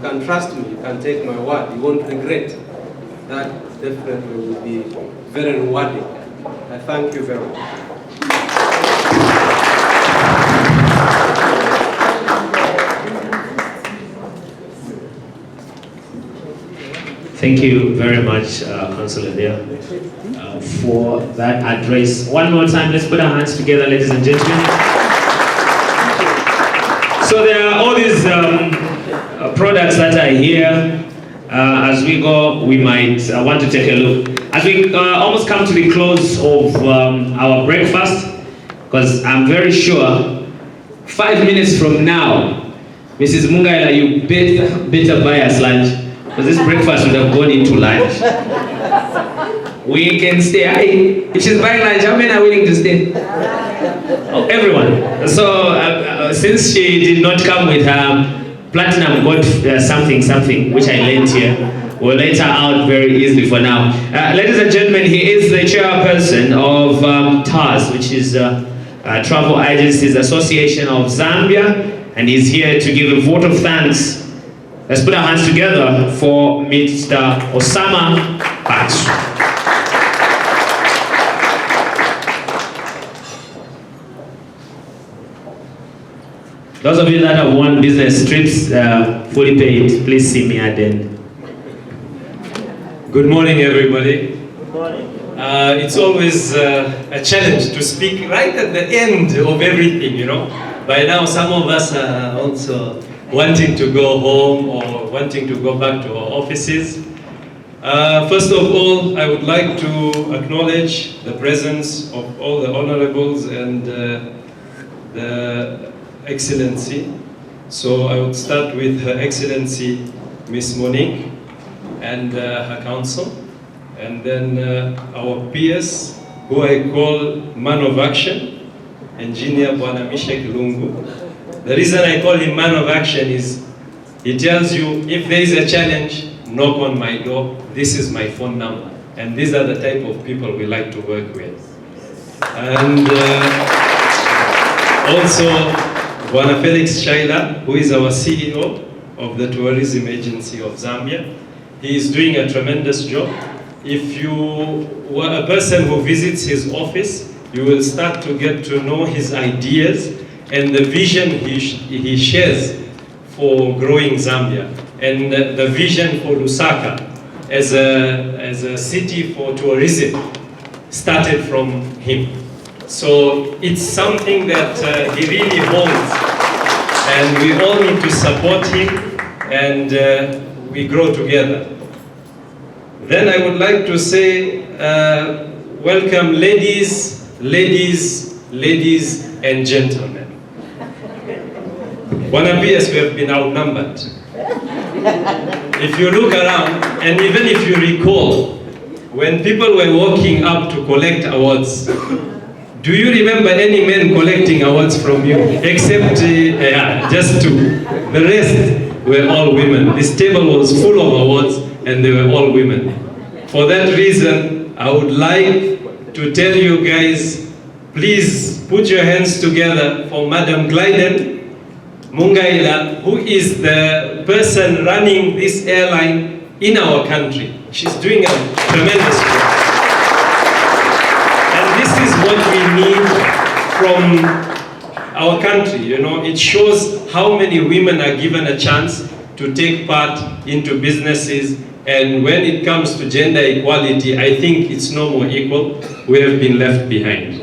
can trust me, you can take my word, you won't regret. That definitely will be very rewarding. I thank you very much. Thank you very much, Councillor Dale, for that address. One more time, let's put our hands together, ladies and gentlemen. So there are all these products that are here. As we go, we might want to take a look. As we almost come to the close of our breakfast, because I'm very sure 5 minutes from now, Mrs. Mungaila, you better buy us lunch, because this breakfast would have gone into lunch. We can stay. If she's buying lunch, how many are willing to stay? Oh, everyone. So since she did not come with her platinum got something which I lent here, we'll let her out very easily for now. Ladies and gentlemen, he is the chairperson of TARS, which is Travel Agencies Association of Zambia, and he's here to give a vote of thanks. Let's put our hands together for Mr. Osama Patch. Those of you that have won business trips, fully paid, please see me at the end. Good morning, everybody. Good morning. It's always a challenge to speak right at the end of everything, you know. By now, some of us are also wanting to go home or wanting to go back to our offices. First of all, I would like to acknowledge the presence of all the honorables and the Excellency. So I would start with Her Excellency Miss Monique and her council, and then our peers, who I call man of action, Engineer Bwana Mishek Lungu. The reason I call him man of action is he tells you if there is a challenge, knock on my door, this is my phone number. And these are the type of people we like to work with. And also Bwana Felix Shaila, who is our CEO of the Tourism Agency of Zambia. He is doing a tremendous job. If you were a person who visits his office, you will start to get to know his ideas and the vision he shares for growing Zambia, and the vision for Lusaka as a city for tourism started from him. So it's something that he really holds, and we all need to support him, and we grow together. Then I would like to say, welcome ladies, and gentlemen. Bwana PS, we have been outnumbered. If you look around, and even if you recall, when people were walking up to collect awards, do you remember any men collecting awards from you? Except, just two. The rest were all women. This table was full of awards, and they were all women. For that reason, I would like to tell you guys, please put your hands together for Madam Glyden Mungaila, who is the person running this airline in our country. She's doing a tremendous job. And this is what we need from our country, you know. It shows how many women are given a chance to take part into businesses, and when it comes to gender equality, I think it's no more equal. We have been left behind.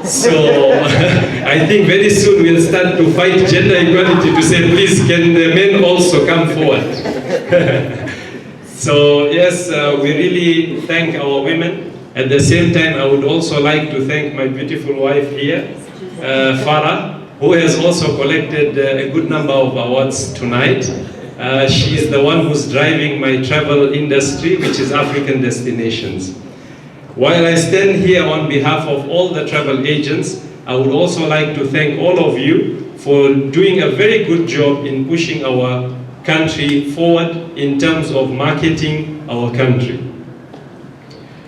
So I think very soon we'll start to fight gender equality to say, please, can the men also come forward? So yes, we really thank our women. At the same time, I would also like to thank my beautiful wife here, Farah, who has also collected a good number of awards tonight. She is the one who's driving my travel industry, which is African destinations. While I stand here on behalf of all the travel agents, I would also like to thank all of you for doing a very good job in pushing our country forward in terms of marketing our country.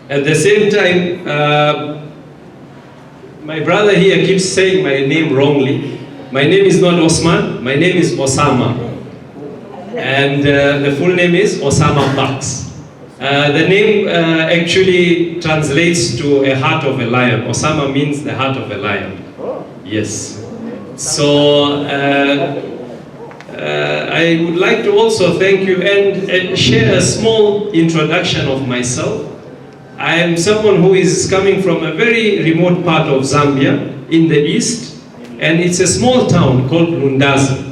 At the same time, my brother here keeps saying my name wrongly. My name is not Osman, my name is Osama. And the full name is Osama Bucks. The name actually translates to a heart of a lion. Osama means the heart of a lion. Yes. So I would like to also thank you and share a small introduction of myself. I am someone who is coming from a very remote part of Zambia in the east, and it's a small town called Rwanda.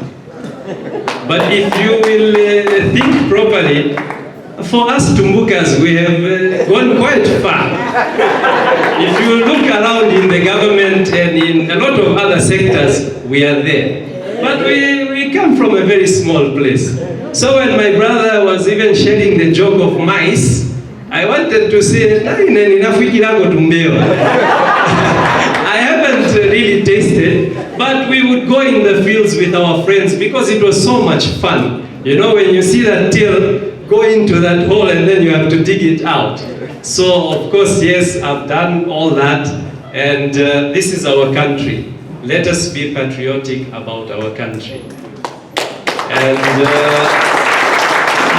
But if you will think properly, for us Tumbukas, we have gone quite far. If you look around in the government and in a lot of other sectors, we are there. But we come from a very small place. So when my brother was even sharing the joke of mice, I wanted to say, I haven't really tasted, but we would go in the fields with our friends because it was so much fun. You know, when you see that tail, go into that hole and then you have to dig it out. So, of course, yes, I've done all that, and this is our country. Let us be patriotic about our country. And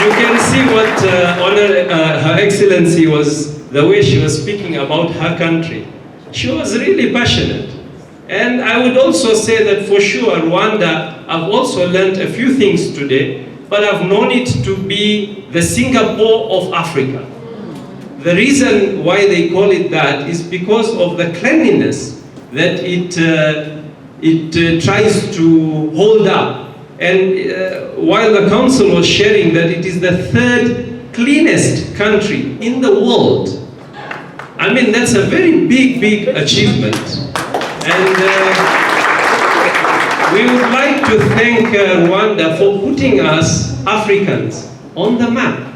you can see what Her Excellency was, the way she was speaking about her country. She was really passionate. And I would also say that for sure, Rwanda, I've also learned a few things today, but I've known it to be the Singapore of Africa. The reason why they call it that is because of the cleanliness that it tries to hold up. And while the council was sharing that it is the third cleanest country in the world, I mean, that's a very big achievement. And we would like to thank Rwanda for putting us Africans on the map.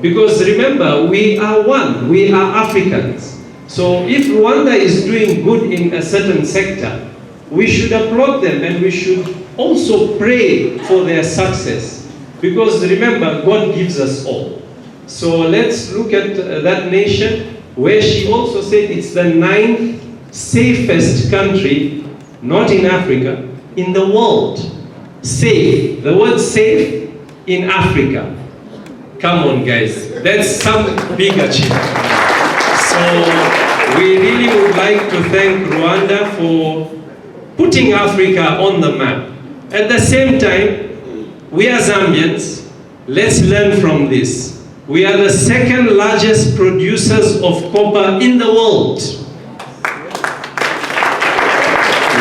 Because remember, we are one, we are Africans. So if Rwanda is doing good in a certain sector, we should applaud them and we should also pray for their success. Because remember, God gives us all. So let's look at that nation where she also said it's the 9th safest country, not in Africa, in the world. Safe. The word safe in Africa. Come on, guys. That's some big achievement. So we really would like to thank Rwanda for putting Africa on the map. At the same time, we are Zambians. Let's learn from this. We are the second largest producers of copper in the world.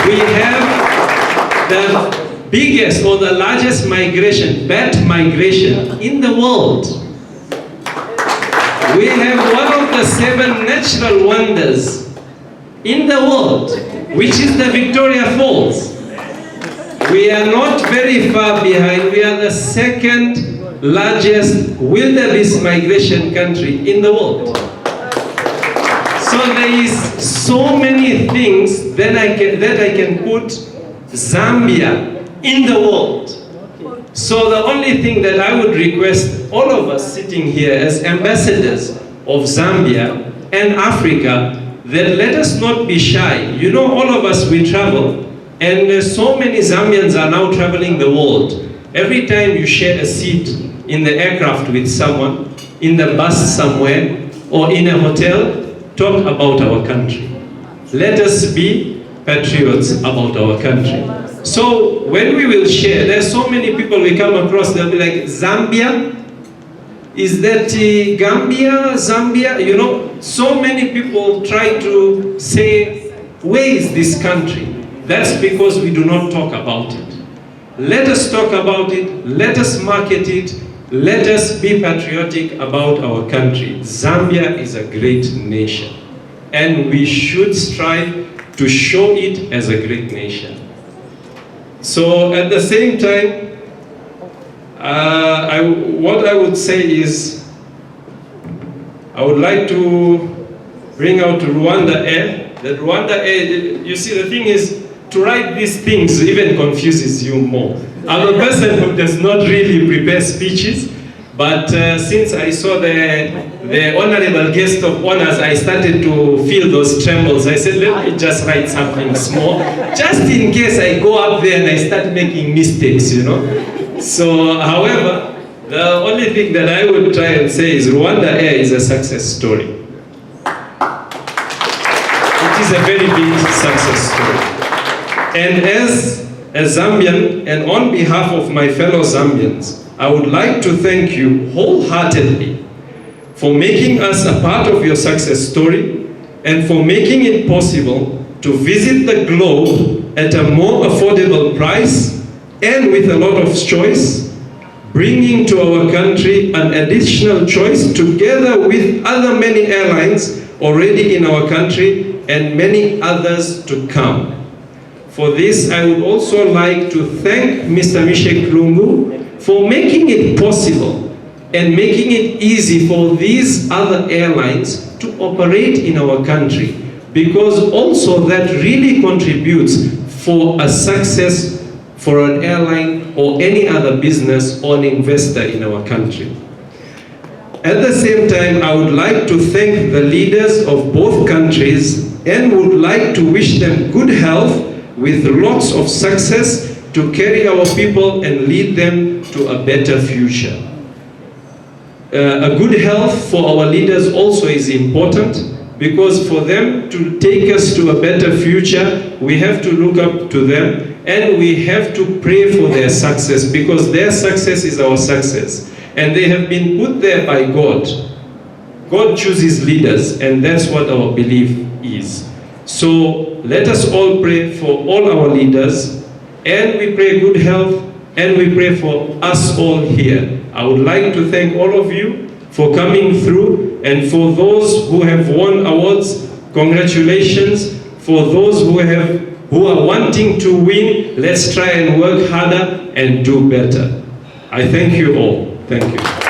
We have the biggest or the largest migration, bat migration in the world. We have one of the 7 natural wonders in the world, which is the Victoria Falls. We are not very far behind. We are the second largest wildebeest migration country in the world. So there is so many things that I can put Zambia in the world. So the only thing that I would request all of us sitting here as ambassadors of Zambia and Africa, that let us not be shy. You know, all of us, we travel, and so many Zambians are now traveling the world. Every time you share a seat in the aircraft with someone, in the bus somewhere, or in a hotel, talk about our country. Let us be patriots about our country. So when we will share, there's so many people we come across, they'll be like, Zambia? Is that Gambia? Zambia? You know, so many people try to say, where is this country? That's because we do not talk about it. Let us talk about it, let us market it, let us be patriotic about our country. Zambia is a great nation, and we should strive to show it as a great nation. So at the same time, what I would say is, I would like to bring out Rwandair. That Rwandair, you see, the thing is, to write these things even confuses you more. I'm a person who does not really prepare speeches, but since I saw the honorable guest of honors, I started to feel those trembles. I said, let me just write something small, just in case I go up there and I start making mistakes, you know. So, however, the only thing that I would try and say is Rwandair is a success story. It is a very big success story. And as a Zambian, and on behalf of my fellow Zambians, I would like to thank you wholeheartedly for making us a part of your success story and for making it possible to visit the globe at a more affordable price and with a lot of choice, bringing to our country an additional choice together with other many airlines already in our country and many others to come. For this, I would also like to thank Mr. Mishek Lungu for making it possible and making it easy for these other airlines to operate in our country, because also that really contributes for a success for an airline or any other business or an investor in our country. At the same time, I would like to thank the leaders of both countries and would like to wish them good health with lots of success to carry our people and lead them to a better future. A good health for our leaders also is important, because for them to take us to a better future, we have to look up to them and we have to pray for their success, because their success is our success. And they have been put there by God. God chooses leaders, and that's what our belief is. So let us all pray for all our leaders, and we pray good health, and we pray for us all here. I would like to thank all of you for coming through, and for those who have won awards, congratulations. For those who are wanting to win, let's try and work harder and do better. I thank you all. Thank you.